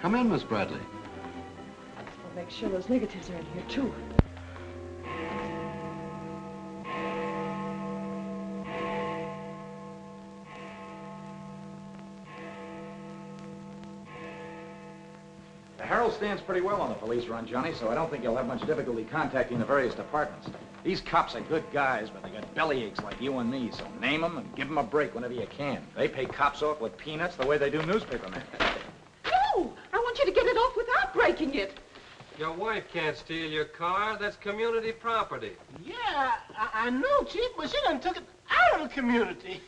Come in, Miss Bradley. I'll make sure those negatives are in here, too. The Herald stands pretty well on the police run, Johnny, so I don't think you'll have much difficulty contacting the various departments. These cops are good guys, but they got bellyaches like you and me, so name them and give them a break whenever you can. They pay cops off with peanuts the way they do newspapermen. No! I want you to get it off without breaking it. Your wife can't steal your car. That's community property. Yeah, I know, Chief, but she done took it out of the community.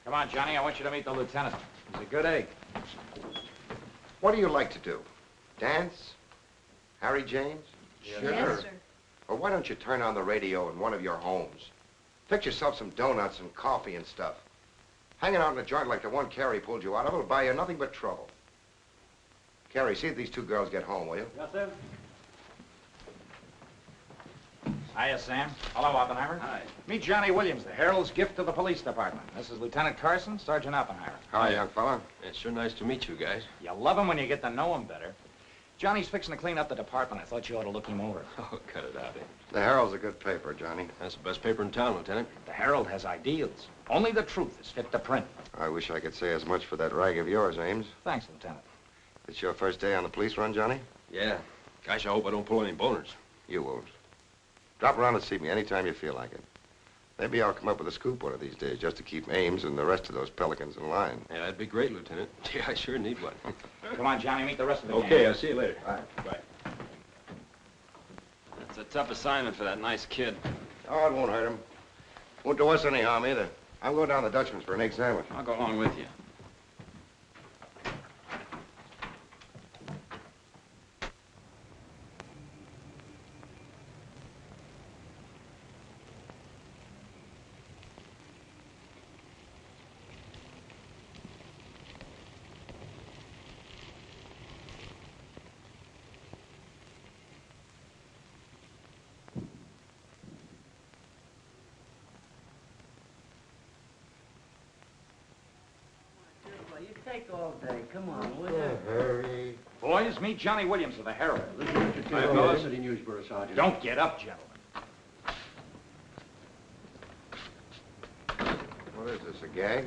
Come on, Johnny, I want you to meet the lieutenant. He's a good egg. What do you like to do? Dance? Harry James? Sure. Yes, sir. Or why don't you turn on the radio in one of your homes? Fix yourself some donuts and coffee and stuff. Hanging out in a joint like the one Carrie pulled you out of will buy you nothing but trouble. Carrie, see if these two girls get home, will you? Yes, sir. Hiya, Sam. Hello, Oppenheimer. Hi. Meet Johnny Williams, the Herald's gift to the police department. This is Lieutenant Carson, Sergeant Oppenheimer. Hi, young fella. It's sure nice to meet you guys. You love him when you get to know him better. Johnny's fixing to clean up the department. I thought you ought to look him over. Oh, cut it out, eh? The Herald's a good paper, Johnny. That's the best paper in town, Lieutenant. The Herald has ideals. Only the truth is fit to print. I wish I could say as much for that rag of yours, Ames. Thanks, Lieutenant. It's your first day on the police run, Johnny? Yeah. Gosh, I hope I don't pull any boners. You won't. Drop around and see me anytime you feel like it. Maybe I'll come up with a scoop one of these days just to keep Ames and the rest of those pelicans in line. Yeah, that'd be great, Lieutenant. Gee, I sure need one. Come on, Johnny, meet the rest of the gang. Okay, I'll see you later. All right. Bye. That's a tough assignment for that nice kid. Oh, it won't hurt him. Won't do us any harm either. I'm going down to the Dutchman's for an egg sandwich. I'll go along with you. You take all day. Come on, will you? Hurry. Boys, meet Johnny Williams of the Herald. Hi, fellas. Newsboro, Sergeant. Don't get up, gentlemen. What is this, a gag?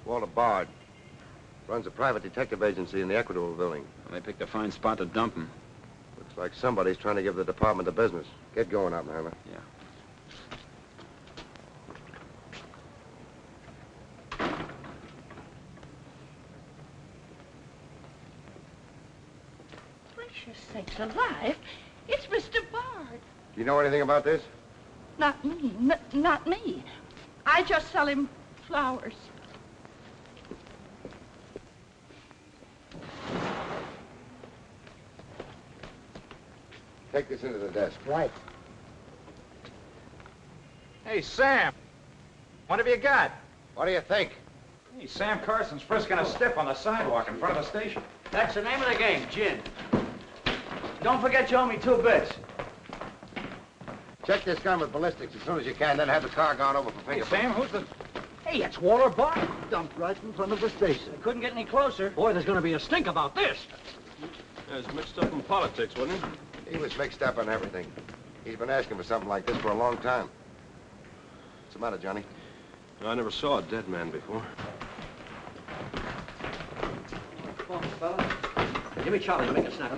Walter Bard. Runs a private detective agency in the Equitable building. Well, they picked a fine spot to dump him. Looks like somebody's trying to give the department the business. Get going, Oppenheimer. Yeah. Gracious sakes alive. It's Mr. Bard. Do you know anything about this? Not me. Not me. I just sell him flowers. Take this into the desk. Right. Hey, Sam. What have you got? What do you think? Hey, Sam Carson's frisking a stiff on the sidewalk in front of the station. That's the name of the game, gin. Don't forget you owe me 2 bits. Check this gun with ballistics as soon as you can, then have the car gone over for Hey, fingerprints. Sam, who's the... Hey, it's Walter Bard. Dumped right in front of the station. I couldn't get any closer. Boy, there's gonna be a stink about this. Yeah, it's mixed up in politics, wasn't it? He was mixed up on everything. He's been asking for something like this for a long time. What's the matter, Johnny? I never saw a dead man before. Come on, fella. Give me Charlie to make a snap. I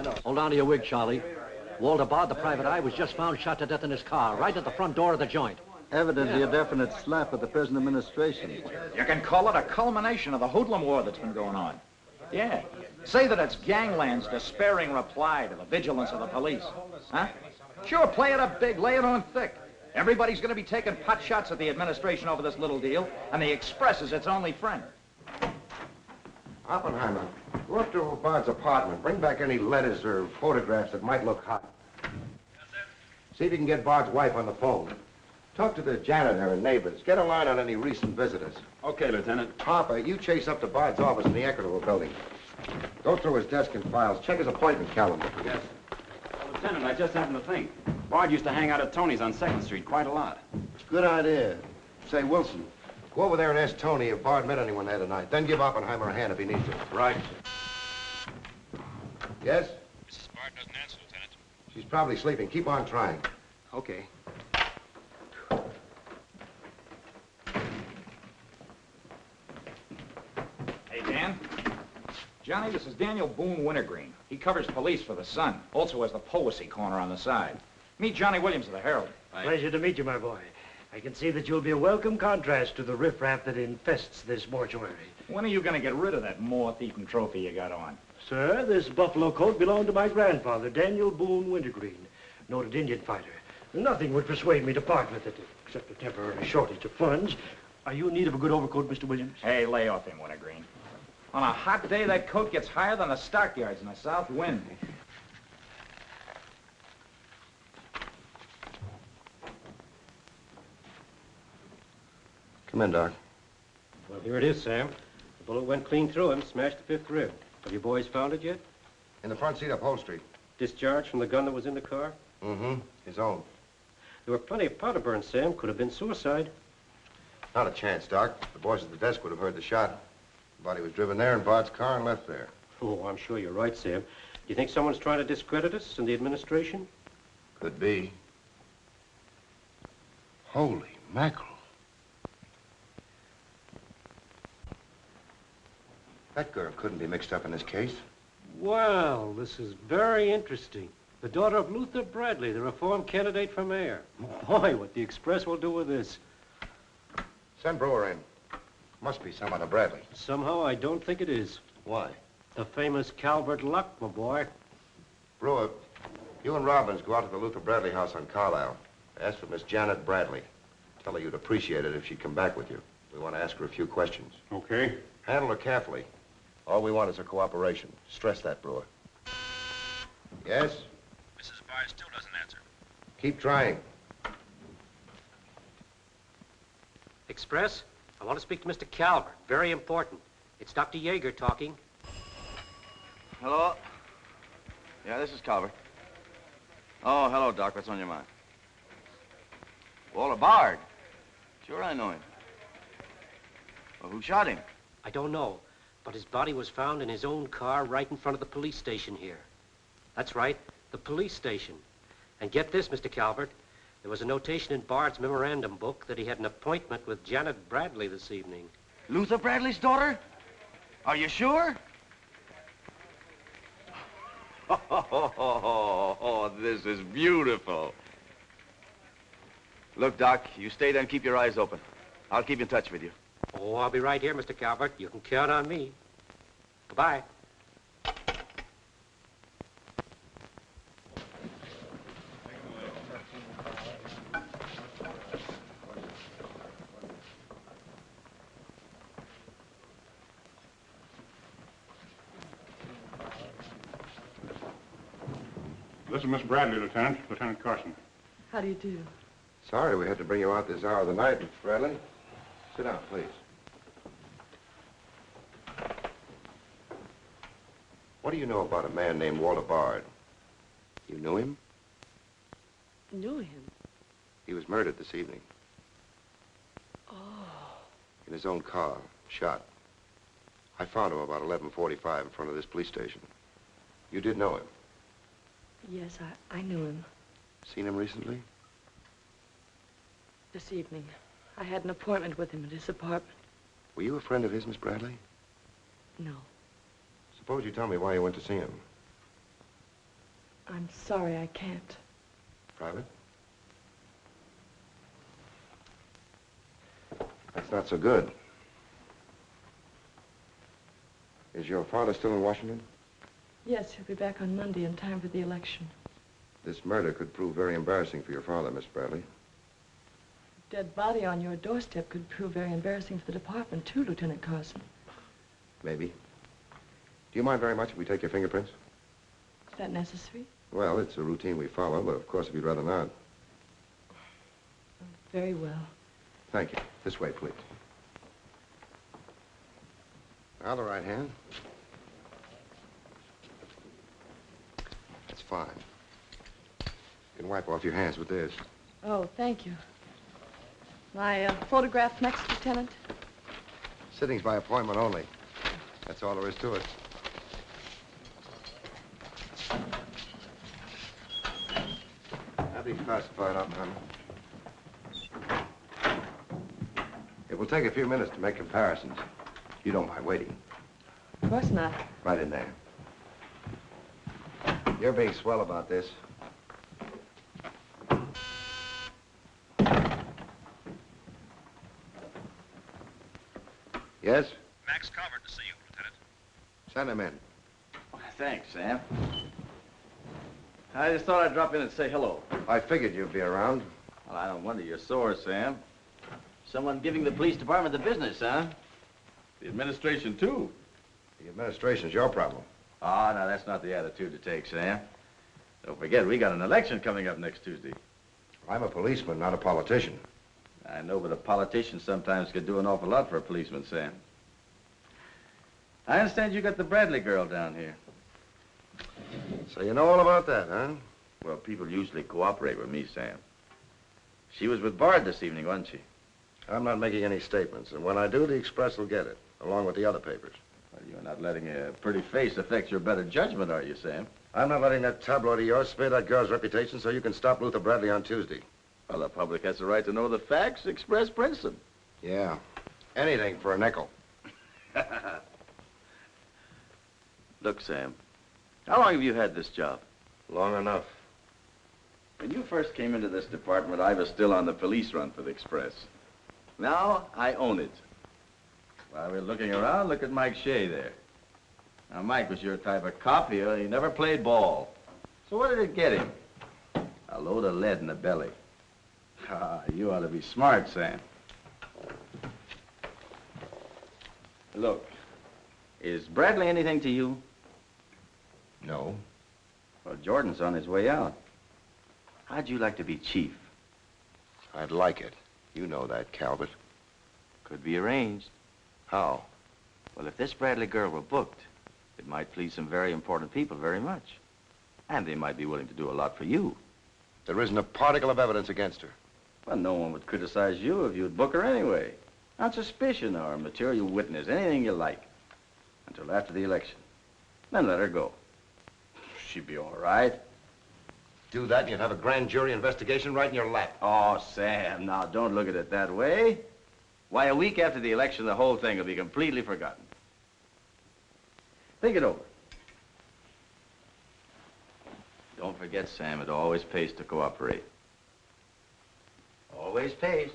know. Hold on to your wig, Charlie. Walter Bard, the private eye, was just found shot to death in his car, right at the front door of the joint. Evidently a definite slap at the present administration. You can call it a culmination of the hoodlum war that's been going on. Yeah. Say that it's gangland's despairing reply to the vigilance of the police. Huh? Sure, play it up big, lay it on thick. Everybody's going to be taking pot shots at the administration over this little deal, and the Express is its only friend. Oppenheimer, go up to Bard's apartment. Bring back any letters or photographs that might look hot. Yes, sir. See if you can get Bard's wife on the phone. Talk to the janitor and neighbors. Get a line on any recent visitors. Okay, Lieutenant. Harper, you chase up to Bard's office in the Equitable building. Go through his desk and files. Check his appointment calendar. Yes. Well, Lieutenant, I just happened to think. Bard used to hang out at Tony's on 2nd Street quite a lot. Good idea. Say, Wilson, go over there and ask Tony if Bard met anyone there tonight. Then give Oppenheimer a hand if he needs to. Right. Yes? Mrs. Bard doesn't answer, Lieutenant. She's probably sleeping. Keep on trying. Okay. Hey, Dan. Johnny, this is Daniel Boone Wintergreen. He covers police for the Sun. Also has the policy corner on the side. Meet Johnny Williams of the Herald. Pleasure to meet you, my boy. I can see that you'll be a welcome contrast to the riffraff that infests this mortuary. When are you going to get rid of that moth-eaten trophy you got on? Sir, this buffalo coat belonged to my grandfather, Daniel Boone Wintergreen, noted Indian fighter. Nothing would persuade me to part with it, except a temporary shortage of funds. Are you in need of a good overcoat, Mr. Williams? Hey, lay off him, Wintergreen. On a hot day, that coat gets higher than the stockyards in a south wind. Come in, Doc. Well, here it is, Sam. The bullet went clean through him, smashed the 5th rib. Have you boys found it yet? In the front seat upholstery. Discharged from the gun that was in the car? Mm-hmm. His own. There were plenty of powder burns, Sam. Could have been suicide. Not a chance, Doc. The boys at the desk would have heard the shot. The body was driven there in Bard's car and left there. Oh, I'm sure you're right, Sam. Do you think someone's trying to discredit us in the administration? Could be. Holy mackerel. That girl couldn't be mixed up in this case. Well, this is very interesting. The daughter of Luther Bradley, the reform candidate for mayor. Boy, what the Express will do with this. Send Brewer in. Must be some other Bradley. Somehow, I don't think it is. Why? The famous Calvert luck, my boy. Brewer, you and Robbins go out to the Luther Bradley house on Carlisle. Ask for Miss Janet Bradley. Tell her you'd appreciate it if she'd come back with you. We want to ask her a few questions. Okay. Handle her carefully. All we want is her cooperation. Stress that, Brewer. Yes? Mrs. Bard still doesn't answer. Keep trying. Express? I want to speak to Mr. Calvert. Very important. It's Dr. Yeager talking. Hello? Yeah, this is Calvert. Oh, hello, Doc. What's on your mind? Walter Bard. Sure, I know him. Well, who shot him? I don't know, but his body was found in his own car right in front of the police station here. That's right, the police station. And get this, Mr. Calvert. There was a notation in Bard's memorandum book that he had an appointment with Janet Bradley this evening. Luther Bradley's daughter? Are you sure? Oh, this is beautiful. Look, Doc, you stay there and keep your eyes open. I'll keep in touch with you. Oh, I'll be right here, Mr. Calvert. You can count on me. Goodbye. This is Miss Bradley, Lieutenant. Lieutenant Carson. How do you do? Sorry we had to bring you out this hour of the night, Miss Bradley. Sit down, please. What do you know about a man named Walter Bard? You knew him? Knew him? He was murdered this evening. Oh. In his own car, shot. I found him about 11:45 in front of this police station. You did know him? Yes, I knew him. Seen him recently? This evening. I had an appointment with him at his apartment. Were you a friend of his, Miss Bradley? No. Suppose you tell me why you went to see him. I'm sorry I can't. Private? That's not so good. Is your father still in Washington? Yes, he'll be back on Monday in time for the election. This murder could prove very embarrassing for your father, Miss Bradley. Dead body on your doorstep could prove very embarrassing for the department, too, Lieutenant Carson. Maybe. Do you mind very much if we take your fingerprints? Is that necessary? Well, it's a routine we follow, but of course, if you'd rather not. Very well. Thank you. This way, please. Now the right hand. That's fine. You can wipe off your hands with this. Oh, thank you. My photograph next, Lieutenant? Sittings by appointment only. That's all there is to it. That'll be classified up, Hammer. It will take a few minutes to make comparisons. You don't mind waiting. Of course not. Right in there. You're being swell about this. Yes? Max Calvert to see you, Lieutenant. Send him in. Thanks, Sam. I just thought I'd drop in and say hello. I figured you'd be around. Well, I don't wonder you're sore, Sam. Someone giving the police department the business, huh? The administration, too. The administration's your problem. Ah, now that's not the attitude to take, Sam. Don't forget, we got an election coming up next Tuesday. I'm a policeman, not a politician. I know, but a politician sometimes could do an awful lot for a policeman, Sam. I understand you got the Bradley girl down here. So you know all about that, huh? Well, people usually cooperate with me, Sam. She was with Bard this evening, wasn't she? I'm not making any statements, and when I do, the Express will get it, along with the other papers. Well, you're not letting a pretty face affect your better judgment, are you, Sam? I'm not letting that tabloid of yours smear that girl's reputation so you can stop Luther Bradley on Tuesday. Well, the public has the right to know the facts. Express prints them. Yeah. Anything for a nickel. Look, Sam, how long have you had this job? Long enough. When you first came into this department, I was still on the police run for the Express. Now, I own it. While we're looking around, look at Mike Shea there. Now, Mike was your type of cop here. He never played ball. So what did it get him? A load of lead in the belly. Ah, you ought to be smart, Sam. Look, is Bradley anything to you? No. Well, Jordan's on his way out. How'd you like to be chief? I'd like it. You know that, Calvert. Could be arranged. How? Well, if this Bradley girl were booked, it might please some very important people very much. And they might be willing to do a lot for you. There isn't a particle of evidence against her. Well, no one would criticize you if you'd book her anyway. On suspicion or material witness, anything you like. Until after the election. Then let her go. She'd be all right. Do that and you'd have a grand jury investigation right in your lap. Oh, Sam, now don't look at it that way. Why, a week after the election, the whole thing will be completely forgotten. Think it over. Don't forget, Sam, it always pays to cooperate. Always pays.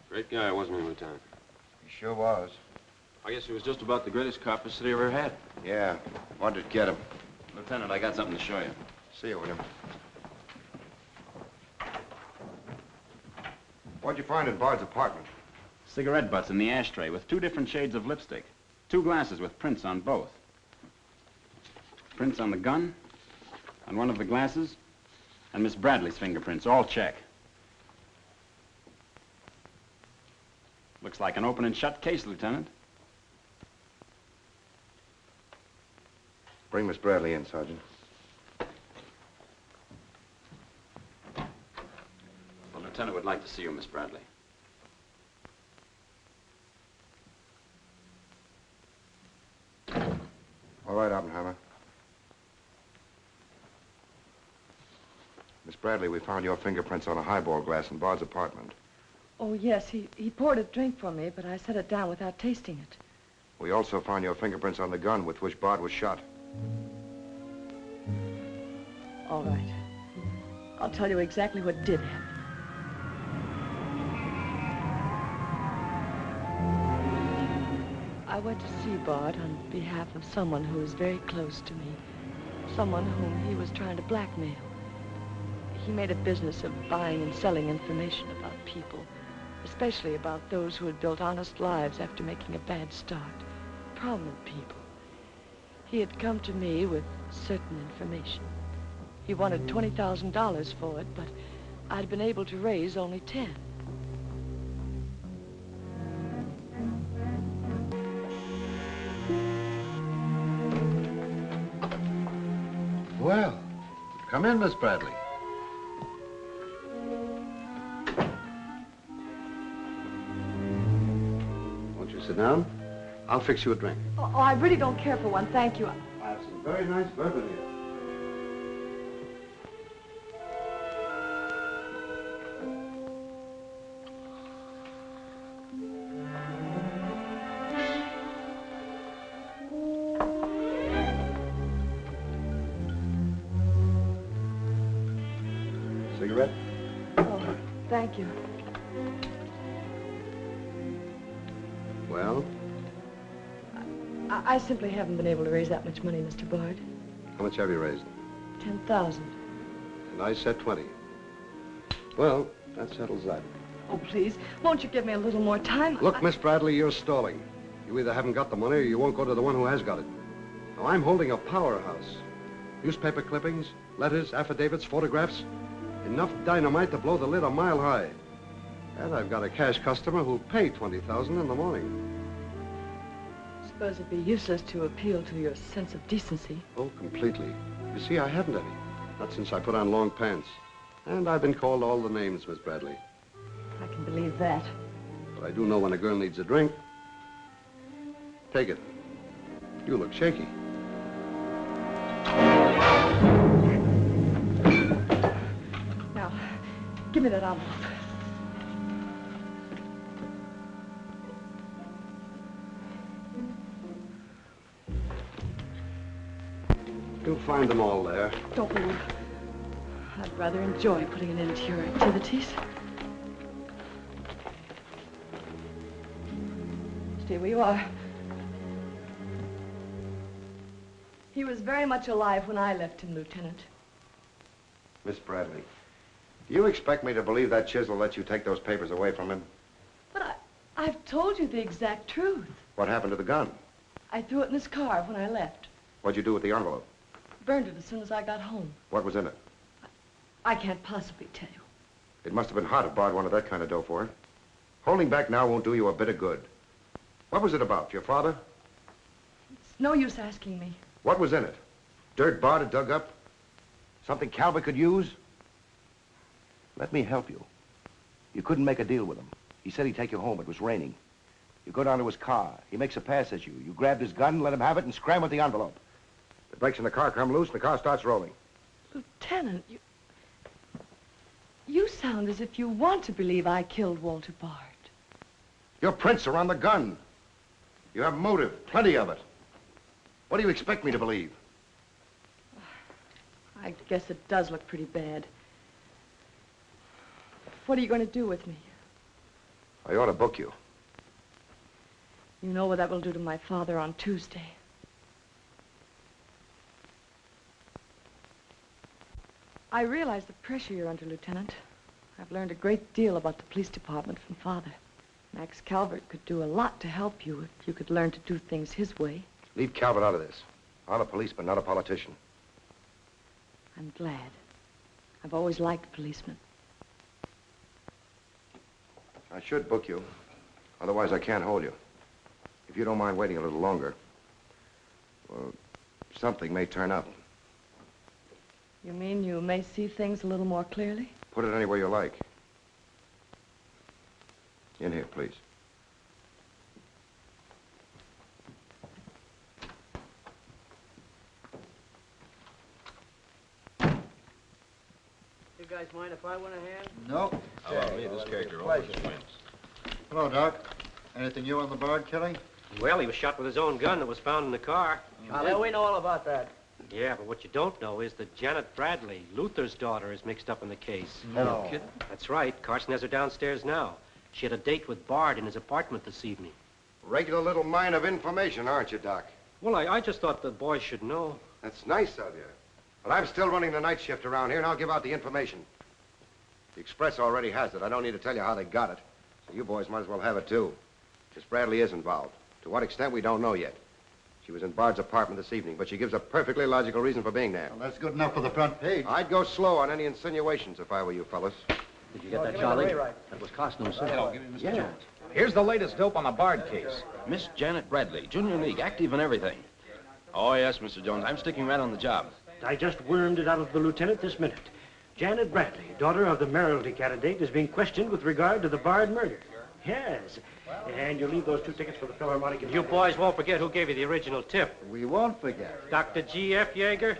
Great guy, wasn't he, Lieutenant? He sure was. I guess he was just about the greatest cop the city ever had. Yeah. Wanted to get him. Lieutenant, I got something to show you. See you, William. What'd you find in Bard's apartment? Cigarette butts in the ashtray with 2 different shades of lipstick. 2 glasses with prints on both. Prints on the gun, on one of the glasses, and Miss Bradley's fingerprints, all check. Looks like an open and shut case, Lieutenant. Bring Miss Bradley in, Sergeant. The Lieutenant would like to see you, Miss Bradley. All right, Oppenheimer. Miss Bradley, we found your fingerprints on a highball glass in Bard's apartment. Oh, yes, he poured a drink for me, but I set it down without tasting it. We also found your fingerprints on the gun with which Bard was shot. All right. I'll tell you exactly what did happen. I went to see Bard on behalf of someone who is very close to me. someone whom he was trying to blackmail. He made a business of buying and selling information about people, especially about those who had built honest lives after making a bad start. Prominent people. He had come to me with certain information. He wanted $20,000 for it, but I'd been able to raise only 10. Well, come in, Miss Bradley. Won't you sit down? I'll fix you a drink. Oh, I really don't care for one, thank you. I have some very nice bourbon here. Cigarette? Oh, thank you. Well, I simply haven't been able to raise that much money, Mr. Bard. how much have you raised? 10,000. And I said 20. Well, that settles that. Oh, please, won't you give me a little more time? Look, Miss Bradley, you're stalling. You either haven't got the money or you won't go to the one who has got it. Now, I'm holding a powerhouse. Newspaper clippings, letters, affidavits, photographs. Enough dynamite to blow the lid a mile high. And I've got a cash customer who'll pay $20,000 in the morning. I suppose it'd be useless to appeal to your sense of decency. Oh, completely. You see, I haven't any. Not since I put on long pants. And I've been called all the names, Miss Bradley. I can believe that. But I do know when a girl needs a drink. Take it. You look shaky. Now, give me that envelope. You'll find them all there. Don't move. I'd rather enjoy putting an end to your activities. Stay where you are. He was very much alive when I left him, Lieutenant. Miss Bradley, do you expect me to believe that chisel let you take those papers away from him? But I've told you the exact truth. What happened to the gun? I threw it in his car when I left. What'd you do with the envelope? Burned it as soon as I got home. What was in it? I can't possibly tell you. It must have been hot if Bard wanted that kind of dough for it. Holding back now won't do you a bit of good. What was it about? Your father? It's no use asking me. What was in it? Dirt Bard had dug up? Something Calvert could use? Let me help you. You couldn't make a deal with him. He said he'd take you home. It was raining. You go down to his car. He makes a pass at you. You grabbed his gun, let him have it, and scram with the envelope. The brakes in the car come loose, and the car starts rolling. Lieutenant, you sound as if you want to believe I killed Walter Bard. Your prints are on the gun. You have motive, plenty of it. What do you expect me to believe? I guess it does look pretty bad. What are you going to do with me? I ought to book you. You know what that will do to my father on Tuesday. I realize the pressure you're under, Lieutenant. I've learned a great deal about the police department from Father. Max Calvert could do a lot to help you if you could learn to do things his way. Leave Calvert out of this. I'm a policeman, not a politician. I'm glad. I've always liked policemen. I should book you. Otherwise, I can't hold you. If you don't mind waiting a little longer, well, something may turn up. You mean you may see things a little more clearly? Put it anywhere you like. In here, please. You guys mind if I went ahead? No. Allow me, this character always wins. Hello, Doc. Anything new on the Bard killing? Well, he was shot with his own gun that was found in the car. Yeah, we know all about that. Yeah, but what you don't know is that Janet Bradley, Luther's daughter, is mixed up in the case. No. Kidding? That's right. Carson has her downstairs now. She had a date with Bard in his apartment this evening. Regular little mine of information, aren't you, Doc? Well, I just thought the boys should know. That's nice of you. But I'm still running the night shift around here, and I'll give out the information. The Express already has it. I don't need to tell you how they got it. So you boys might as well have it, too. Miss Bradley is involved. To what extent, we don't know yet. She was in Bard's apartment this evening, but she gives a perfectly logical reason for being there. Well, that's good enough for the front page. I'd go slow on any insinuations if I were you fellas. Did you get that, Charlie? That was Carson himself. Hello, give me Mr. Jones. Here's the latest dope on the Bard case. Miss Janet Bradley, Junior League, active and everything. Oh, yes, Mr. Jones. I'm sticking right on the job. I just wormed it out of the lieutenant this minute. Janet Bradley, daughter of the mayoralty candidate, is being questioned with regard to the Bard murder. Yes. And you leave those 2 tickets for the Philharmonic. You boys won't forget who gave you the original tip. We won't forget. Dr. G.F. Yeager?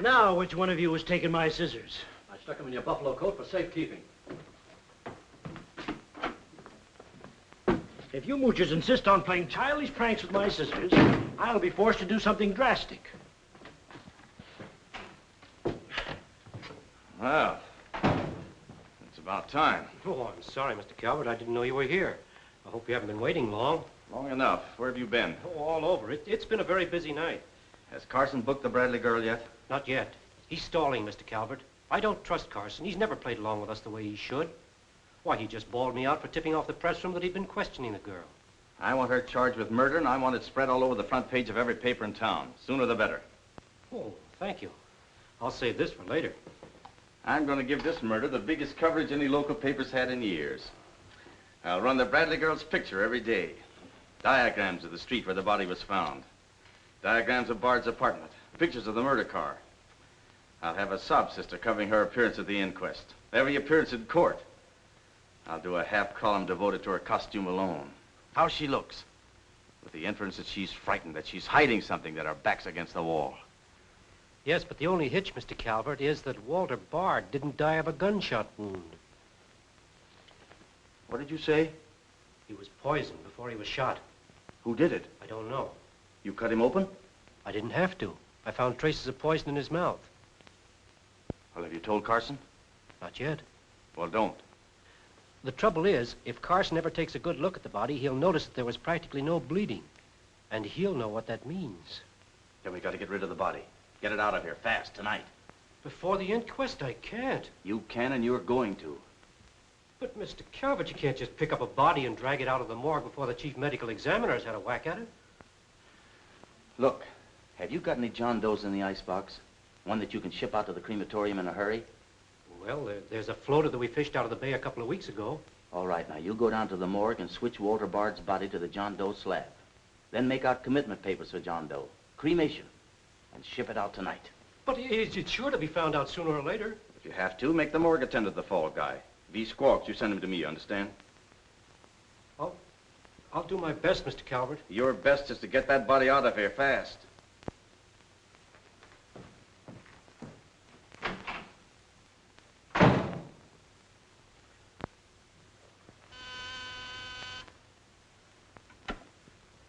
Now, which one of you was taking my scissors? I stuck them in your buffalo coat for safekeeping. If you moochers insist on playing childish pranks with my scissors, I'll be forced to do something drastic. Well, it's about time. Oh, I'm sorry, Mr. Calvert. I didn't know you were here. I hope you haven't been waiting long. Long enough. Where have you been? Oh, all over. It's been a very busy night. Has Carson booked the Bradley girl yet? Not yet. He's stalling, Mr. Calvert. I don't trust Carson. He's never played along with us the way he should. Why, he just bawled me out for tipping off the press room that he'd been questioning the girl. I want her charged with murder, and I want it spread all over the front page of every paper in town. Sooner the better. Oh, thank you. I'll save this for later. I'm going to give this murder the biggest coverage any local paper's had in years. I'll run the Bradley girl's picture every day. Diagrams of the street where the body was found. Diagrams of Bard's apartment. Pictures of the murder car. I'll have a sob sister covering her appearance at the inquest. Every appearance in court. I'll do a half column devoted to her costume alone. How she looks. With the inference that she's frightened, that she's hiding something, that her back's against the wall. Yes, but the only hitch, Mr. Calvert, is that Walter Bard didn't die of a gunshot wound. What did you say? He was poisoned before he was shot. Who did it? I don't know. You cut him open? I didn't have to. I found traces of poison in his mouth. Well, have you told Carson? Not yet. Well, don't. The trouble is, if Carson ever takes a good look at the body, he'll notice that there was practically no bleeding. And he'll know what that means. Then we got to get rid of the body. Get it out of here, fast, tonight. Before the inquest, I can't. You can, and you're going to. But, Mr. Calvert, you can't just pick up a body and drag it out of the morgue before the chief medical examiner's had a whack at it. Look, have you got any John Does in the icebox? One that you can ship out to the crematorium in a hurry? Well, there's a floater that we fished out of the bay a couple of weeks ago. All right, now you go down to the morgue and switch Walter Bard's body to the John Doe slab. Then make out commitment papers for John Doe. Cremation. And ship it out tonight. But it's sure to be found out sooner or later. If you have to, make the morgue attendant the fall guy. If he squawks, you send him to me, you understand? I'll do my best, Mr. Calvert. Your best is to get that body out of here fast.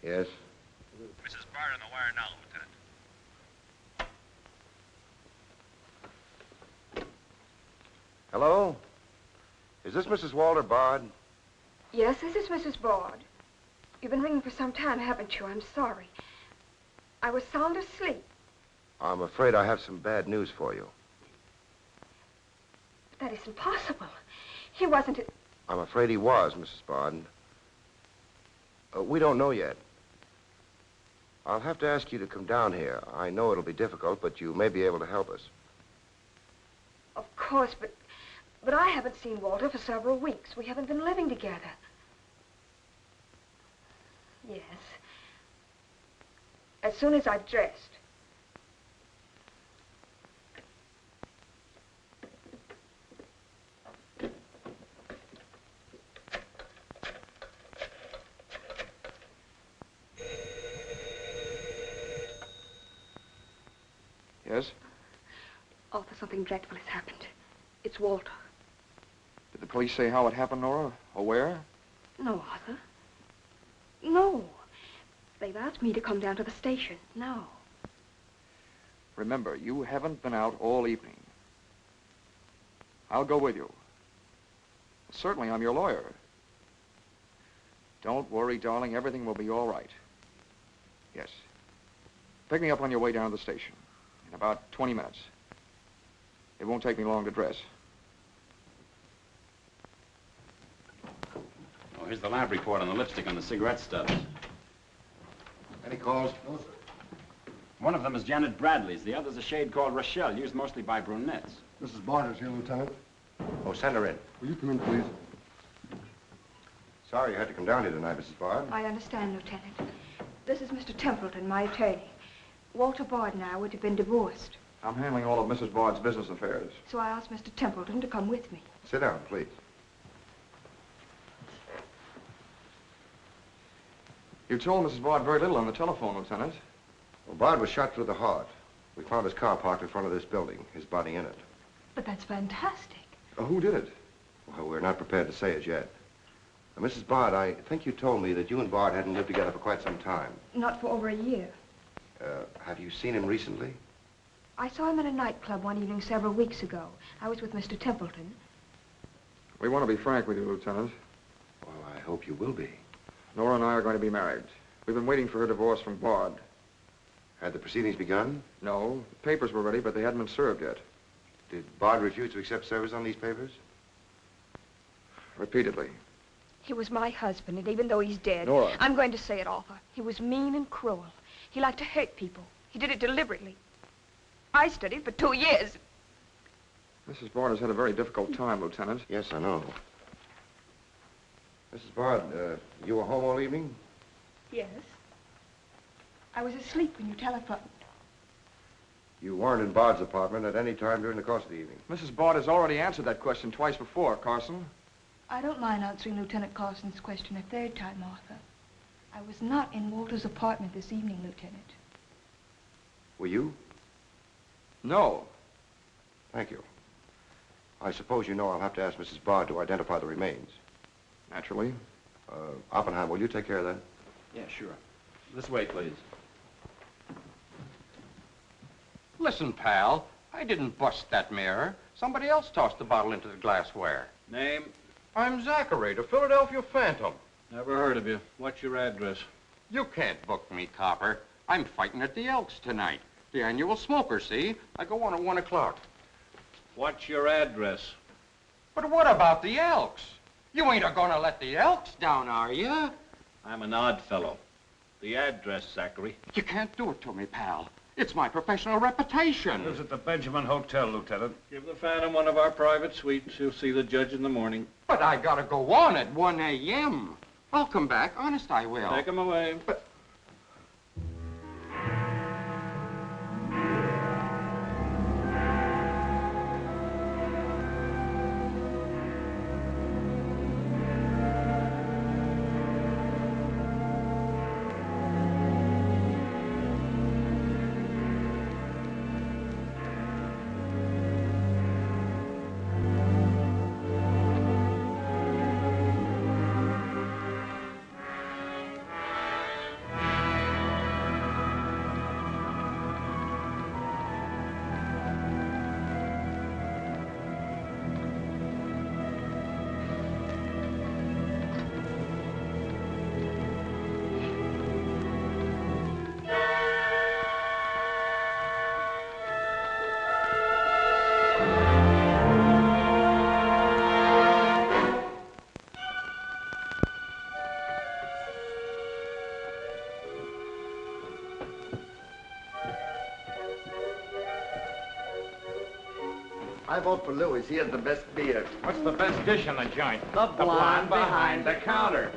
Yes? Mrs. Bard on the wire now, Lieutenant. Hello? Is this Mrs. Walter Bard? Yes, this is Mrs. Bard. You've been ringing for some time, haven't you? I'm sorry. I was sound asleep. I'm afraid I have some bad news for you. But that isn't possible. He wasn't... I'm afraid he was, Mrs. Bard. We don't know yet. I'll have to ask you to come down here. I know it'll be difficult, but you may be able to help us. Of course, but I haven't seen Walter for several weeks. We haven't been living together. Yes. As soon as I've dressed. Yes? Arthur, something dreadful has happened. It's Walter. Did the police say how it happened, Nora? Or where? No, Arthur. No. They've asked me to come down to the station. No. Remember, you haven't been out all evening. I'll go with you. Certainly, I'm your lawyer. Don't worry, darling. Everything will be all right. Yes. Pick me up on your way down to the station in about 20 minutes. It won't take me long to dress. Oh, here's the lab report on the lipstick on the cigarette stubs. Any calls? No, sir. One of them is Janet Bradley's. The other's a shade called Rochelle, used mostly by brunettes. Mrs. Barter's here, Lieutenant. Oh, send her in. Will you come in, please? Sorry you had to come down here tonight, Mrs. Bard. I understand, Lieutenant. This is Mr. Templeton, my attorney. Walter Bard and I would have been divorced, I'm handling all of Mrs. Bard's business affairs. so I asked Mr. Templeton to come with me. Sit down, please. You told Mrs. Bard very little on the telephone, Lieutenant. Well, Bard was shot through the heart. We found his car parked in front of this building, his body in it. But that's fantastic. Who did it? Well, we're not prepared to say it yet. Now, Mrs. Bard, I think you told me that you and Bard hadn't lived together for quite some time. Not for over a year. Have you seen him recently? I saw him in a nightclub one evening several weeks ago. I was with Mr. Templeton. We want to be frank with you, Lieutenant. Well, I hope you will be. Nora and I are going to be married. We've been waiting for her divorce from Bard. Had the proceedings begun? No, the papers were ready, but they hadn't been served yet. Did Bard refuse to accept service on these papers? Repeatedly. He was my husband, and even though he's dead, Nora. I'm going to say it, Arthur. He was mean and cruel. He liked to hurt people. He did it deliberately. I studied for 2 years. Mrs. Bard has had a very difficult time, Lieutenant. Yes, I know. Mrs. Bard, you were home all evening? Yes. I was asleep when you telephoned. You weren't in Bard's apartment at any time during the course of the evening? Mrs. Bard has already answered that question twice before, Carson. I don't mind answering Lieutenant Carson's question a third time, Arthur. I was not in Walter's apartment this evening, Lieutenant. Were you? No. Thank you. I suppose you know I'll have to ask Mrs. Bard to identify the remains. Naturally. Oppenheim, will you take care of that? Yeah, sure. This way, please. Listen, pal, I didn't bust that mirror. Somebody else tossed the bottle into the glassware. Name? I'm Zachary, the Philadelphia Phantom. Never heard of you. What's your address? You can't book me, copper. I'm fighting at the Elks tonight. The annual smoker, see? I go on at 1 o'clock. What's your address? But what about the Elks? You ain't a-gonna let the Elks down, are you? I'm an odd fellow. The address, Zachary. You can't do it to me, pal. It's my professional reputation. Lives at the Benjamin Hotel, Lieutenant. Give the Phantom one of our private suites. He'll see the judge in the morning. But I gotta go on at 1 a.m. I'll come back. Honest, I will. Take him away. But... I vote for Louis. He has the best beer. What's the best dish in the joint? The blonde behind the counter.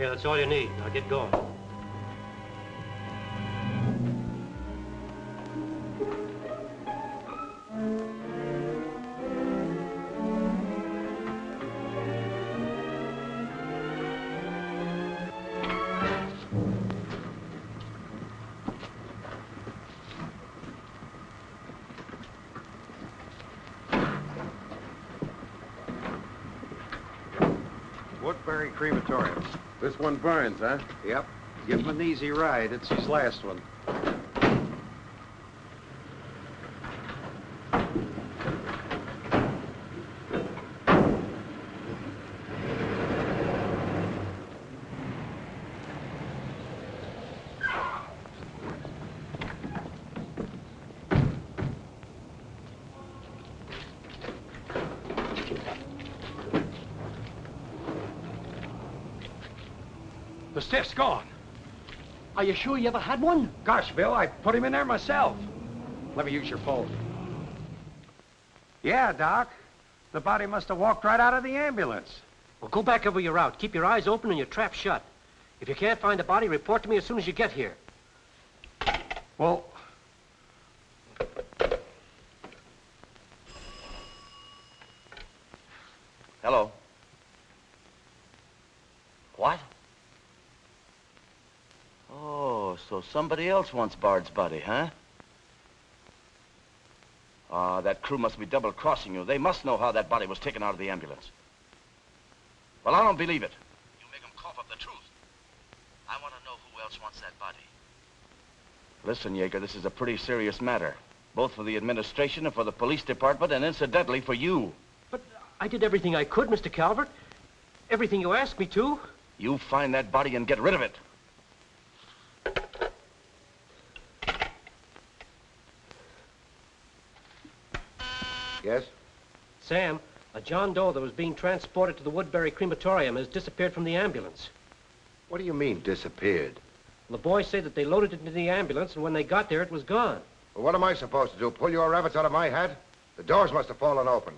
Okay, that's all you need. Now get going. Woodbury Crematorium. This one burns, huh? Yep. Give him an easy ride. It's his last one. The stiff's gone. Are you sure you ever had one? Gosh, Bill, I put him in there myself. Let me use your phone. Yeah, Doc. The body must have walked right out of the ambulance. Well, go back over your route. Keep your eyes open and your trap shut. If you can't find the body, report to me as soon as you get here. Well... Hello. What? Oh, so somebody else wants Bard's body, huh? Ah, that crew must be double-crossing you. They must know how that body was taken out of the ambulance. Well, I don't believe it. You make them cough up the truth. I want to know who else wants that body. Listen, Yeager, this is a pretty serious matter. Both for the administration and for the police department, and incidentally for you. But I did everything I could, Mr. Calvert. Everything you asked me to. You find that body and get rid of it. Yes? Sam, a John Doe that was being transported to the Woodbury Crematorium has disappeared from the ambulance. What do you mean, disappeared? The boys say that they loaded it into the ambulance, and when they got there, it was gone. Well, what am I supposed to do, pull your rabbits out of my hat? The doors must have fallen open.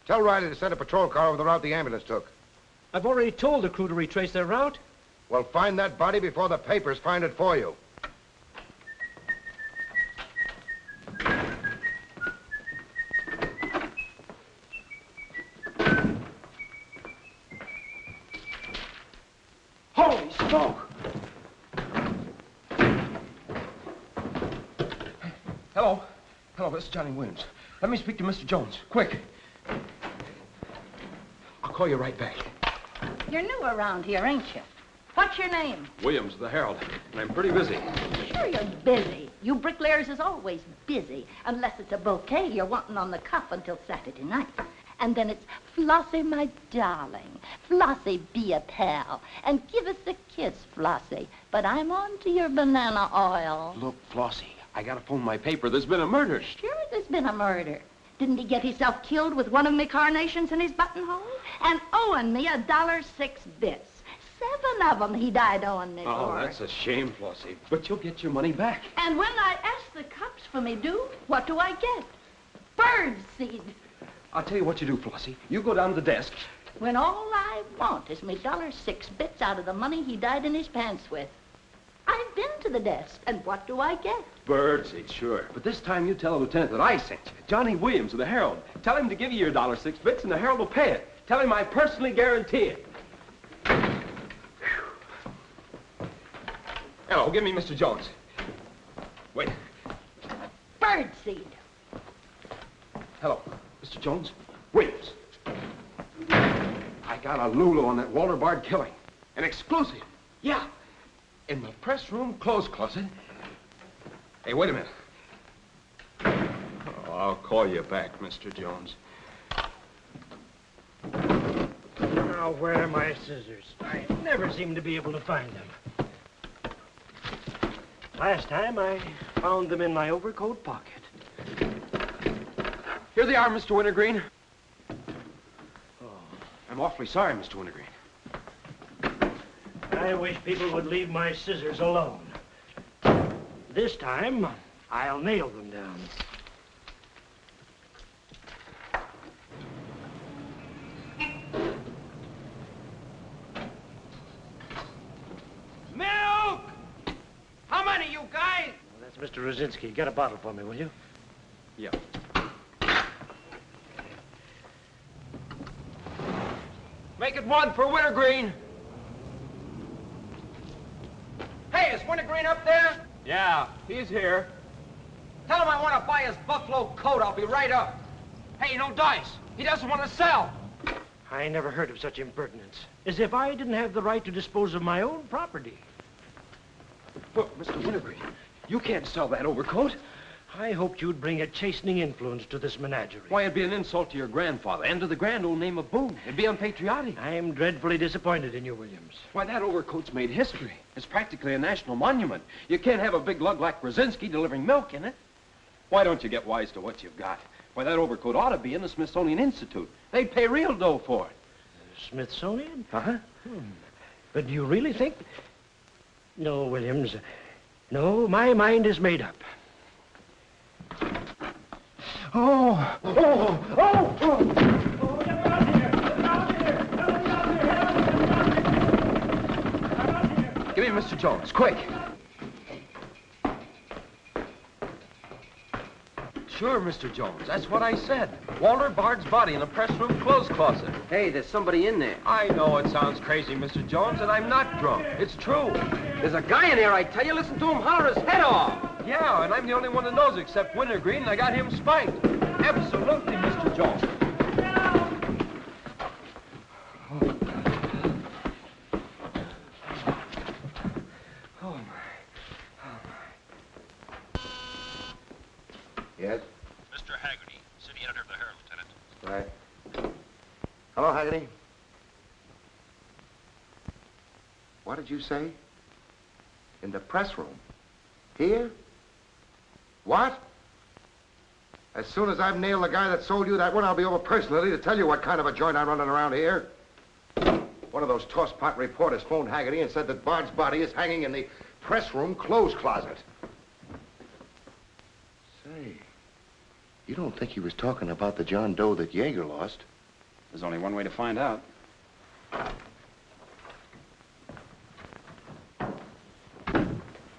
Tell Riley to send a patrol car over the route the ambulance took. I've already told the crew to retrace their route. Well, find that body before the papers find it for you. Holy smoke! Hello. Hello, this is Johnny Williams. Let me speak to Mr. Jones, quick. I'll call you right back. You're new around here, ain't you? What's your name? Williams, the Herald, and I'm pretty busy. Sure you're busy. You bricklayers is always busy, unless it's a bouquet you're wanting on the cuff until Saturday night. And then it's, Flossie, my darling, Flossie, be a pal, and give us a kiss, Flossie. But I'm on to your banana oil. Look, Flossie, I gotta phone my paper. There's been a murder. Sure there's been a murder. Didn't he get himself killed with one of me carnations in his buttonhole? And owing me $1.06 bits. 7 of them he died owing me Oh, for. that's a shame, Flossie. But you'll get your money back. And when I ask the cops for me due, what do I get? Bird seed. I'll tell you what you do, Flossie. You go down to the desk. When all I want is me $1.06 bits out of the money he died in his pants with. I've been to the desk, and what do I get? Birdseed, sure. But this time you tell the lieutenant that I sent you. Johnny Williams of the Herald. Tell him to give you your $1.06 bits, and the Herald will pay it. Tell him I personally guarantee it. Hello, give me Mr. Jones. Wait. Birdseed. Hello, Mr. Jones. Williams. I got a Lulu on that Walter Bard killing. An exclusive. Yeah. In the press room clothes closet. Hey, wait a minute. Oh, I'll call you back, Mr. Jones. Now, where are my scissors? I never seem to be able to find them. Last time, I found them in my overcoat pocket. Here they are, Mr. Wintergreen. Oh, I'm awfully sorry, Mr. Wintergreen. I wish people would leave my scissors alone. This time, I'll nail them down. Mr. Rosinski, get a bottle for me, will you? Yeah. Make it one for Wintergreen. Hey, is Wintergreen up there? Yeah, he's here. Tell him I want to buy his buffalo coat. I'll be right up. Hey, no dice. He doesn't want to sell. I never heard of such impertinence. As if I didn't have the right to dispose of my own property. Look, Mr. Wintergreen, you can't sell that overcoat. I hoped you'd bring a chastening influence to this menagerie. Why, it'd be an insult to your grandfather and to the grand old name of Boone. It'd be unpatriotic. I'm dreadfully disappointed in you, Williams. Why, that overcoat's made history. It's practically a national monument. You can't have a big lug like Brzezinski delivering milk in it. Why don't you get wise to what you've got? Why, that overcoat ought to be in the Smithsonian Institute. They'd pay real dough for it. Smithsonian? Uh-huh. But do you really think... No, Williams. No, my mind is made up. Oh! Oh! Oh! Oh! Get out of here! Get out of here! Give me Mr. Jones, quick. Sure, Mr. Jones. That's what I said. Walter Bard's body in the press room clothes closet. Hey, there's somebody in there. I know it sounds crazy, Mr. Jones, and I'm not drunk. It's true. There's a guy in there, I tell you. Listen to him holler his head off. Yeah, and I'm the only one that knows except Wintergreen, and I got him spiked. Absolutely, Mr. Jones. Yes? Mr. Haggerty, city editor of the Herald, Lieutenant. Right. Hello, Haggerty. What did you say? In the press room? Here? What? As soon as I've nailed the guy that sold you that one, I'll be over personally to tell you what kind of a joint I'm running around here. One of those tosspot reporters phoned Haggerty and said that Bard's body is hanging in the press room clothes closet. Say, you don't think he was talking about the John Doe that Yeager lost? There's only one way to find out.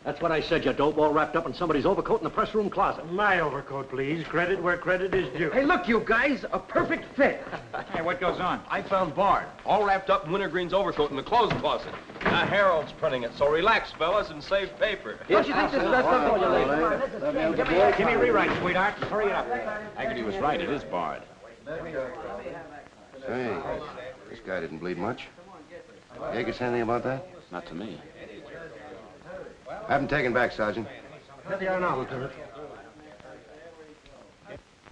That's what I said, you dope, all wrapped up in somebody's overcoat in the press room closet. My overcoat, please. Credit where credit is due. Hey, look, you guys, a perfect fit. Hey, what goes on? I found Bard, all wrapped up in Wintergreen's overcoat in the clothes closet. The Herald's printing it, so relax, fellas, and save paper. Don't you think this is best up for you, ladies? Give me a rewrite, sweetheart. Hurry it up. Haggerty was right. It is Bard. Say, this guy didn't bleed much. Yeager say anything about that? Not to me. Have him taken back, Sergeant. Here they are now, Lieutenant.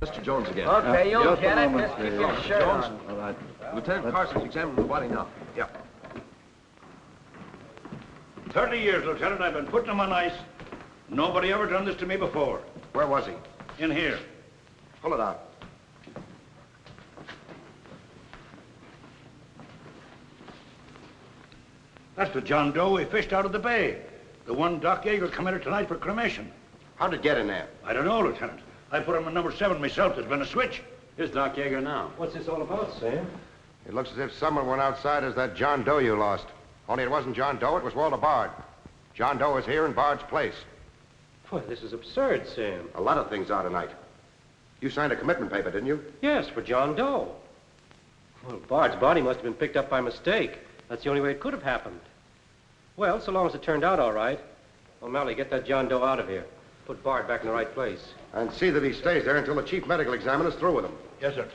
Mr. Jones again. Okay, you'll get it. Just keep your shirt Jones. on. All right. Lieutenant Carson's examining the body now. Yeah. 30 years, Lieutenant, I've been putting him on ice. Nobody ever done this to me before. Where was he? In here. Pull it out. That's the John Doe we fished out of the bay. The one Doc Yeager committed tonight for cremation. How'd it get in there? I don't know, Lieutenant. I put him in number 7 myself. There's been a switch. Here's Doc Yeager now. What's this all about, Sam? It looks as if someone went outside as that John Doe you lost. Only it wasn't John Doe, it was Walter Bard. John Doe is here in Bard's place. Boy, this is absurd, Sam. A lot of things are tonight. You signed a commitment paper, didn't you? Yes, for John Doe. Well, Bard's body must have been picked up by mistake. That's the only way it could have happened. Well, so long as it turned out all right. O'Malley, get that John Doe out of here. Put Bard back in the right place. And see that he stays there until the chief medical examiner's through with him. Yes, sir.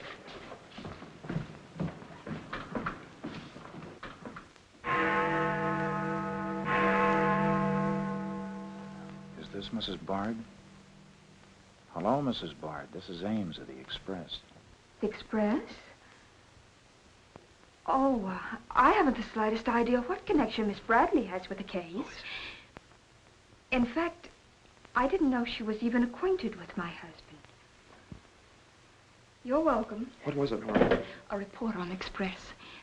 Is this Mrs. Bard? Hello, Mrs. Bard. This is Ames of the Express. The Express? Oh, I haven't the slightest idea what connection Miss Bradley has with the case. In fact, I didn't know she was even acquainted with my husband. You're welcome. What was it, Nora? A report on Express.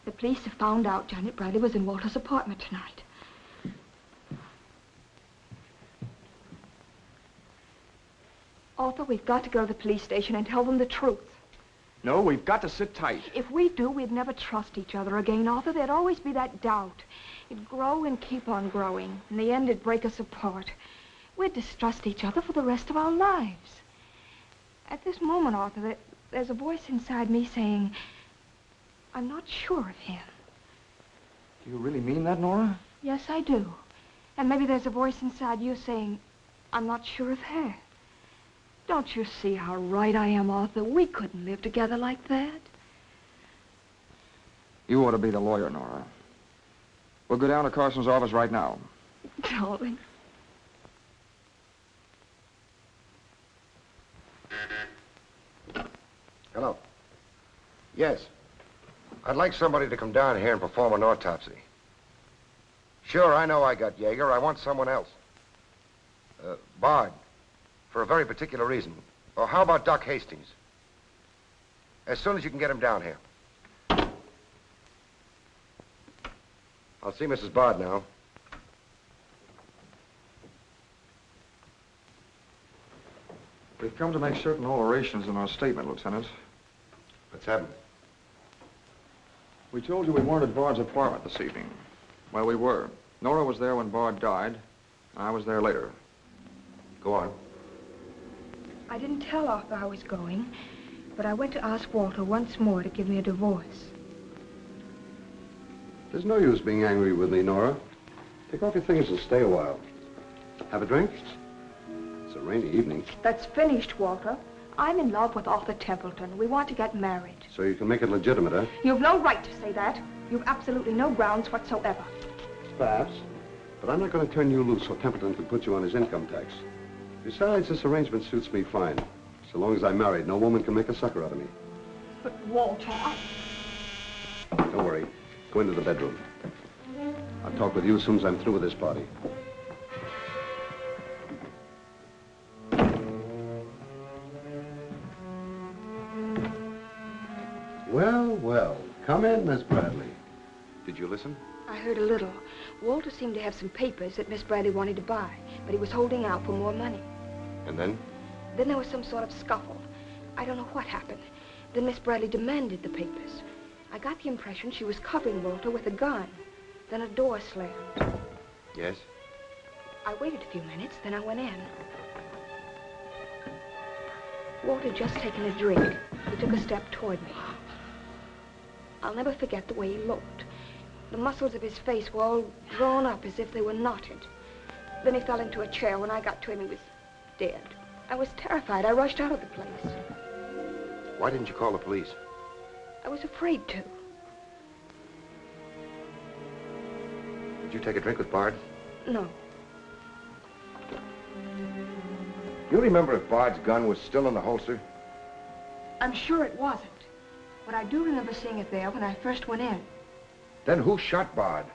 The police have found out Janet Bradley was in Walter's apartment tonight. Arthur, we've got to go to the police station and tell them the truth. No, we've got to sit tight. If we do, we'd never trust each other again, Arthur. There'd always be that doubt. It'd grow and keep on growing. In the end, it'd break us apart. We'd distrust each other for the rest of our lives. At this moment, Arthur, there's a voice inside me saying, I'm not sure of him. Do you really mean that, Nora? Yes, I do. And maybe there's a voice inside you saying, I'm not sure of her. Don't you see how right I am, Arthur? We couldn't live together like that. You ought to be the lawyer, Nora. We'll go down to Carson's office right now. Darling. Hello. Yes. I'd like somebody to come down here and perform an autopsy. Sure, I know I got Yeager. I want someone else. Bard. For a very particular reason. Or how about Doc Hastings? As soon as you can get him down here. I'll see Mrs. Bard now. We've come to make certain alterations in our statement, Lieutenant. What's happened? We told you we weren't at Bard's apartment this evening. Well, we were. Nora was there when Bard died. I was there later. Go on. I didn't tell Arthur I was going, but I went to ask Walter once more to give me a divorce. There's no use being angry with me, Nora. Take off your things and stay a while. Have a drink? It's a rainy evening. That's finished, Walter. I'm in love with Arthur Templeton. We want to get married. So you can make it legitimate, huh? You've no right to say that. You've absolutely no grounds whatsoever. Perhaps. But I'm not going to turn you loose so Templeton can put you on his income tax. Besides, this arrangement suits me fine. So long as I'm married, no woman can make a sucker out of me. But, Walter, Don't worry. Go into the bedroom. I'll talk with you as soon as I'm through with this party. Well, well. Come in, Miss Bradley. Did you listen? I heard a little. Walter seemed to have some papers that Miss Bradley wanted to buy, but he was holding out for more money. And then? Then there was some sort of scuffle. I don't know what happened. Then Miss Bradley demanded the papers. I got the impression she was covering Walter with a gun. Then a door slammed. Yes? I waited a few minutes, then I went in. Walter had just taken a drink. He took a step toward me. I'll never forget the way he looked. The muscles of his face were all drawn up as if they were knotted. Then he fell into a chair. When I got to him, he was dead. I was terrified. I rushed out of the place. Why didn't you call the police? I was afraid to. Did you take a drink with Bard? No. You remember if Bard's gun was still in the holster? I'm sure it wasn't. But I do remember seeing it there when I first went in. Then who shot Bard?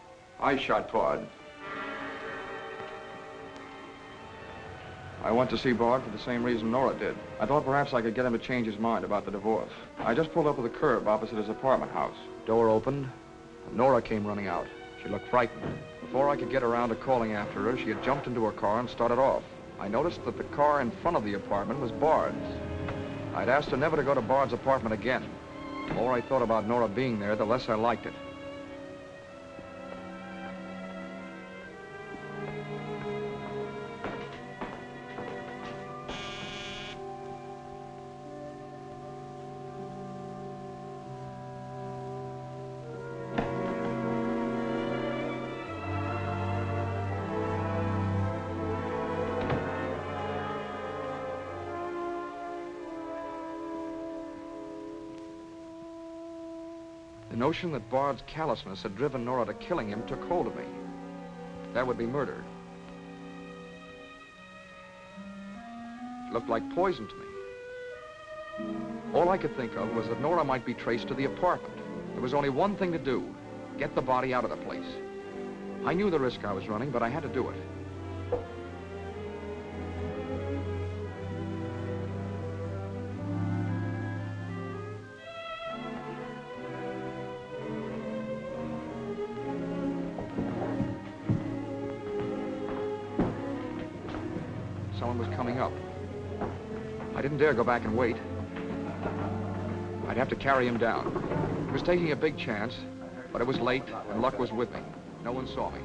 I shot Bard. I went to see Bard for the same reason Nora did. I thought perhaps I could get him to change his mind about the divorce. I just pulled up at the curb opposite his apartment house. Door opened, and Nora came running out. She looked frightened. Before I could get around to calling after her, she had jumped into her car and started off. I noticed that the car in front of the apartment was Bard's. I'd asked her never to go to Bard's apartment again. The more I thought about Nora being there, the less I liked it. The notion that Bard's callousness had driven Nora to killing him took hold of me. That would be murder. It looked like poison to me. All I could think of was that Nora might be traced to the apartment. There was only one thing to do: get the body out of the place. I knew the risk I was running, but I had to do it. Someone was coming up. I didn't dare go back and wait. I'd have to carry him down. He was taking a big chance, but it was late and luck was with me. No one saw me.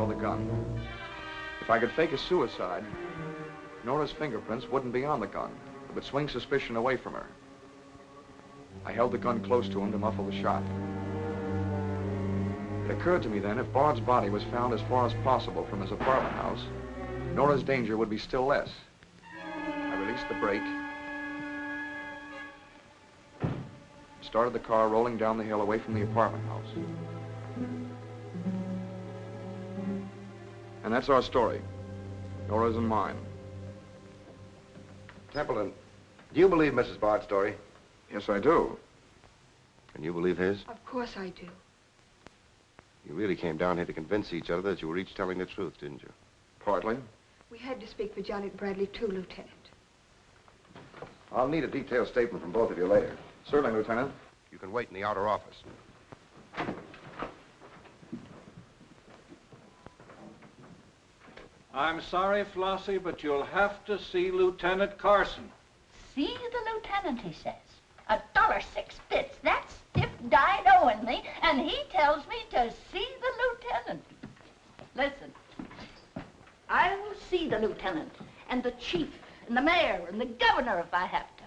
saw the gun. If I could fake a suicide, Nora's fingerprints wouldn't be on the gun. It would swing suspicion away from her. I held the gun close to him to muffle the shot. It occurred to me then, if Bard's body was found as far as possible from his apartment house, Nora's danger would be still less. I released the brake, started the car rolling down the hill away from the apartment house. And that's our story. Nora's and mine. Templeton, do you believe Mrs. Bard's story? Yes, I do. Can you believe his? Of course I do. You really came down here to convince each other that you were each telling the truth, didn't you? Partly. We had to speak for Janet Bradley, too, Lieutenant. I'll need a detailed statement from both of you later. Certainly, Lieutenant. You can wait in the outer office. I'm sorry, Flossie, but you'll have to see Lieutenant Carson. See the lieutenant, he says. $1.06. That's stiff died owing me, and he tells me to see the lieutenant. Listen, I will see the lieutenant, and the chief, and the mayor, and the governor if I have to.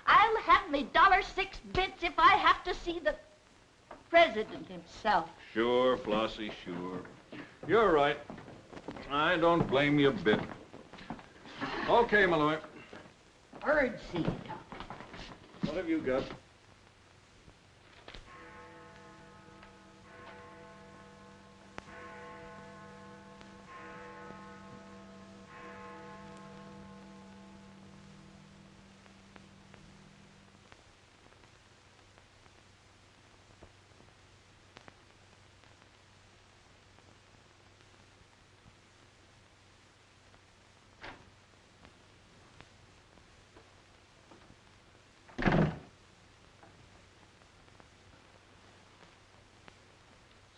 I'll have me $1.06 if I have to see the president himself. Sure, Flossie, sure. You're right. I don't blame you a bit. Okay, Malloy. Bird seed. What have you got?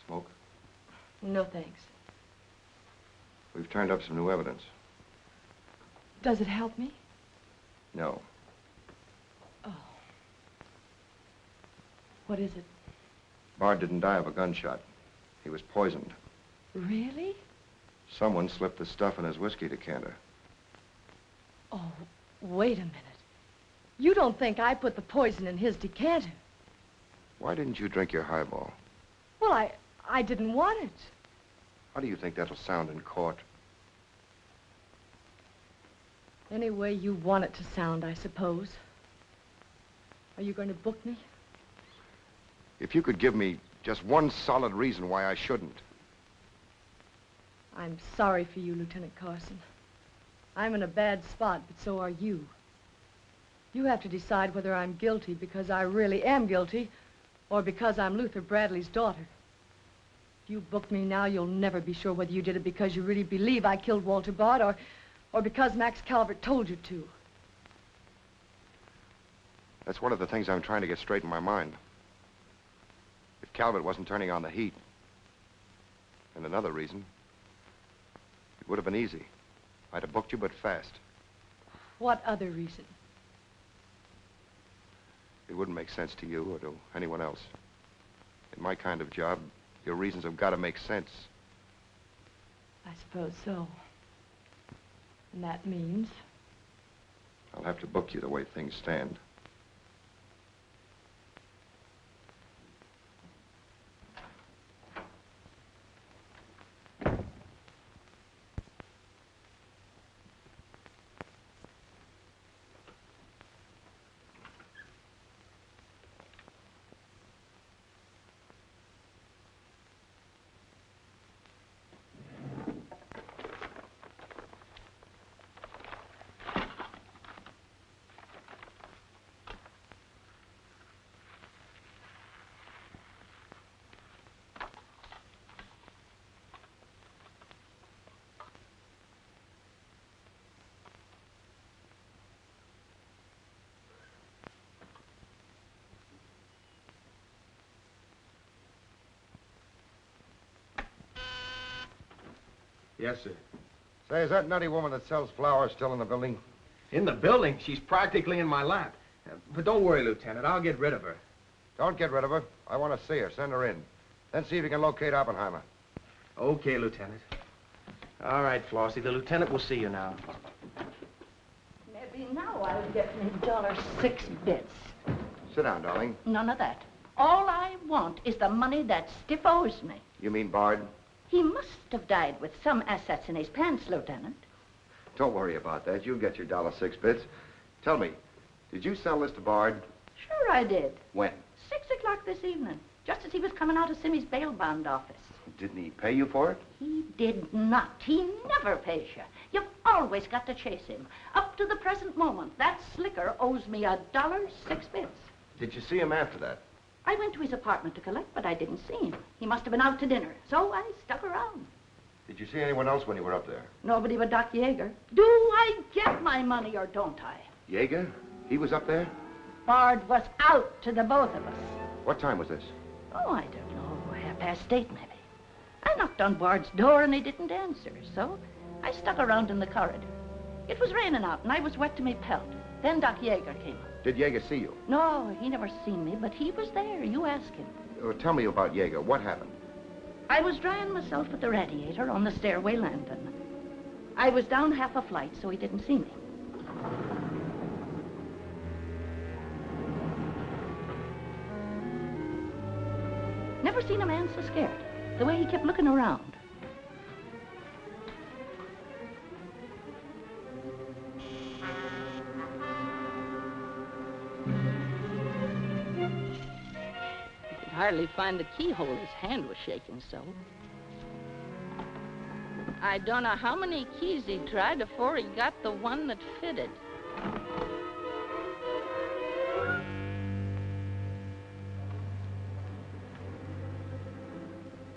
Smoke? No, thanks. We've turned up some new evidence. Does it help me? No. Oh. What is it? Bard didn't die of a gunshot. He was poisoned. Really? Someone slipped the stuff in his whiskey decanter. Oh, wait a minute. You don't think I put the poison in his decanter? Why didn't you drink your highball? Well, I didn't want it. How do you think that'll sound in court? Any way you want it to sound, I suppose. Are you going to book me? If you could give me just one solid reason why I shouldn't. I'm sorry for you, Lieutenant Carson. I'm in a bad spot, but so are you. You have to decide whether I'm guilty because I really am guilty or because I'm Luther Bradley's daughter. If you book me now, you'll never be sure whether you did it because you really believe I killed Walter Bard or because Max Calvert told you to. That's one of the things I'm trying to get straight in my mind. If Calvert wasn't turning on the heat, and another reason, it would have been easy. I'd have booked you, but fast. What other reason? It wouldn't make sense to you or to anyone else. In my kind of job, your reasons have got to make sense. I suppose so. And that means? I'll have to book you the way things stand. Yes, sir. Say, is that nutty woman that sells flowers still in the building? In the building? She's practically in my lap. But don't worry, Lieutenant. I'll get rid of her. Don't get rid of her. I want to see her. Send her in. Then see if you can locate Oppenheimer. Okay, Lieutenant. All right, Flossie. The lieutenant will see you now. Maybe now I'll get me $6. Sit down, darling. None of that. All I want is the money that Stiff owes me. You mean Bard? He must have died with some assets in his pants, Lieutenant. Don't worry about that. You'll get your $6. Tell me, did you sell this to Bard? Sure I did. When? 6 o'clock this evening, just as he was coming out of Simmy's bail bond office. Didn't he pay you for it? He did not. He never pays you. You've always got to chase him. Up to the present moment, that slicker owes me $1.06. Did you see him after that? I went to his apartment to collect, but I didn't see him. He must have been out to dinner, so I stuck around. Did you see anyone else when you were up there? Nobody but Doc Yeager. Do I get my money or don't I? Yeager? He was up there? Bard was out to the both of us. What time was this? Oh, I don't know, 8:30 maybe. I knocked on Bard's door and he didn't answer, so I stuck around in the corridor. It was raining out and I was wet to me pelt. Then Doc Yeager came up. Did Yeager see you? No, he never seen me, but he was there. You ask him. Tell me about Yeager. What happened? I was drying myself at the radiator on the stairway landing. I was down half a flight, so he didn't see me. Never seen a man so scared. The way he kept looking around. Hardly find the keyhole. His hand was shaking so. I don't know how many keys he tried before he got the one that fitted.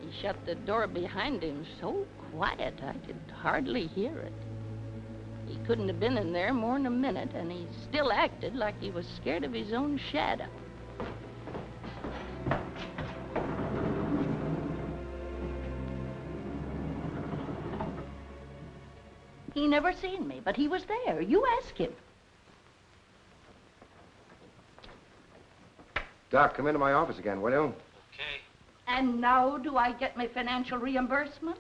He shut the door behind him so quiet I could hardly hear it. He couldn't have been in there more than a minute, and he still acted like he was scared of his own shadow. He never seen me, but he was there. You ask him. Doc, come into my office again, will you? Okay. And now do I get my financial reimbursement?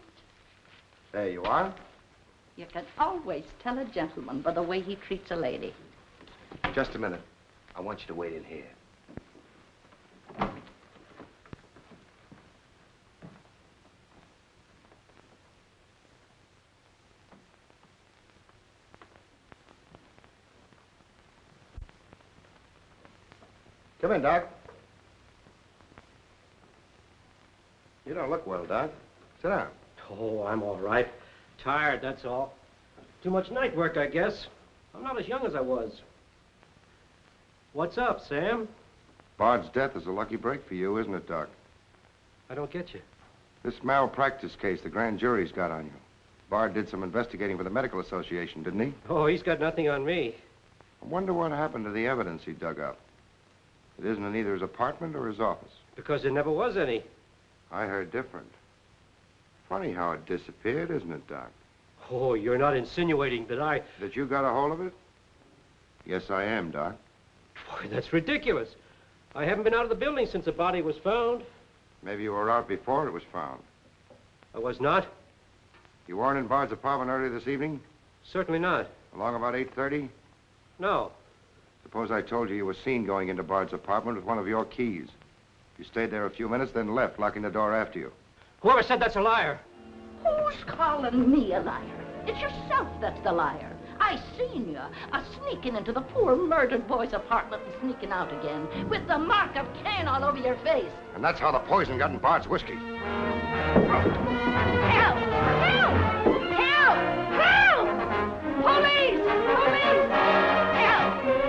There you are. You can always tell a gentleman by the way he treats a lady. Just a minute. I want you to wait in here. Come in, Doc. You don't look well, Doc. Sit down. Oh, I'm all right. Tired, that's all. Too much night work, I guess. I'm not as young as I was. What's up, Sam? Bard's death is a lucky break for you, isn't it, Doc? I don't get you. This malpractice case the grand jury's got on you. Bard did some investigating for the Medical Association, didn't he? Oh, he's got nothing on me. I wonder what happened to the evidence he dug up. It isn't in either his apartment or his office. Because there never was any. I heard different. Funny how it disappeared, isn't it, Doc? Oh, you're not insinuating that I... That you got a hold of it? Yes, I am, Doc. Boy, that's ridiculous. I haven't been out of the building since the body was found. Maybe you were out before it was found. I was not? You weren't in Bard's apartment earlier this evening? Certainly not. Along about 8:30? No. Suppose I told you you were seen going into Bard's apartment with one of your keys. You stayed there a few minutes, then left, locking the door after you. Whoever said that's a liar? Who's calling me a liar? It's yourself that's the liar. I seen you sneaking into the poor murdered boy's apartment and sneaking out again with the mark of Cain all over your face. And that's how the poison got in Bard's whiskey. Help! Help! Help! Help! Police! Police! Help!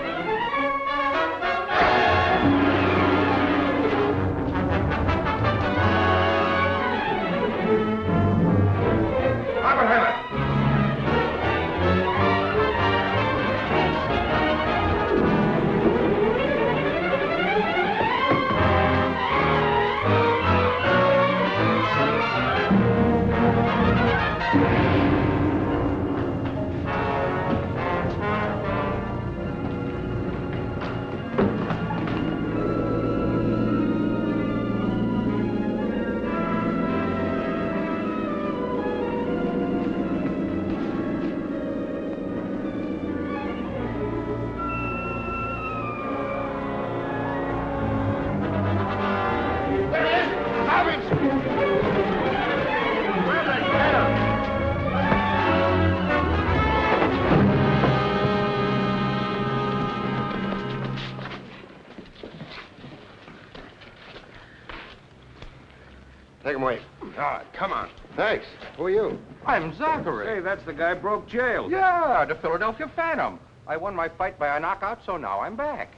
Todd, come on. Thanks. Who are you? I'm Zachary. Hey, that's the guy broke jail. Yeah, the Philadelphia Phantom. I won my fight by a knockout, so now I'm back.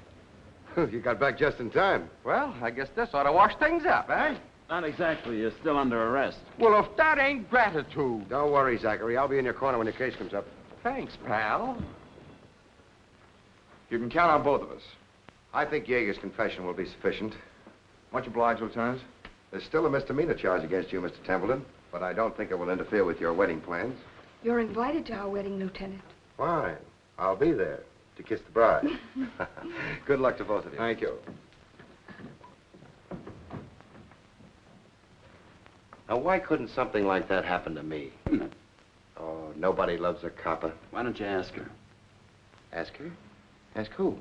You got back just in time. Well, I guess this ought to wash things up, eh? Not exactly. You're still under arrest. Well, if that ain't gratitude. Don't worry, Zachary. I'll be in your corner when your case comes up. Thanks, pal. You can count on both of us. I think Yeager's confession will be sufficient. Much obliged, Lieutenant. There's still a misdemeanor charge against you, Mr. Templeton, but I don't think it will interfere with your wedding plans. You're invited to our wedding, Lieutenant. Fine. I'll be there to kiss the bride. Good luck to both of you. Thank you. Now, why couldn't something like that happen to me? Oh, nobody loves a copper. Why don't you ask her? Ask her? Ask who?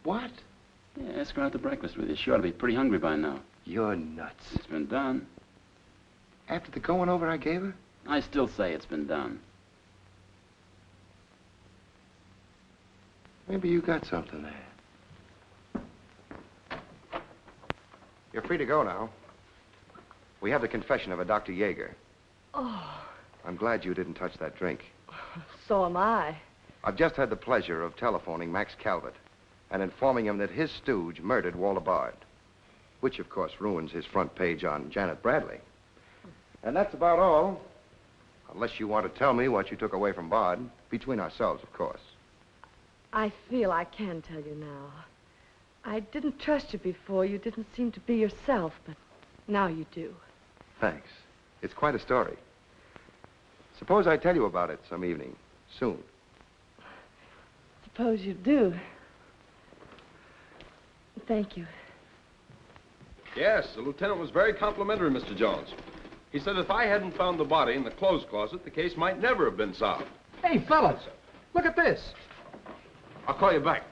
What? Yeah, ask her out to breakfast with you. She ought to be pretty hungry by now. You're nuts. It's been done. After the going over I gave her? I still say it's been done. Maybe you got something there. You're free to go now. We have the confession of a Dr. Yeager. Oh, I'm glad you didn't touch that drink. so am I. I've just had the pleasure of telephoning Max Calvert and informing him that his stooge murdered Walter Bard, which, of course, ruins his front page on Janet Bradley. And that's about all, unless you want to tell me what you took away from Bard, between ourselves, of course. I feel I can tell you now. I didn't trust you before. You didn't seem to be yourself, but now you do. Thanks. It's quite a story. Suppose I tell you about it some evening, soon. Suppose you do. Thank you. Yes, the lieutenant was very complimentary, Mr. Jones. He said if I hadn't found the body in the clothes closet, the case might never have been solved. Hey, fellas, look at this. I'll call you back.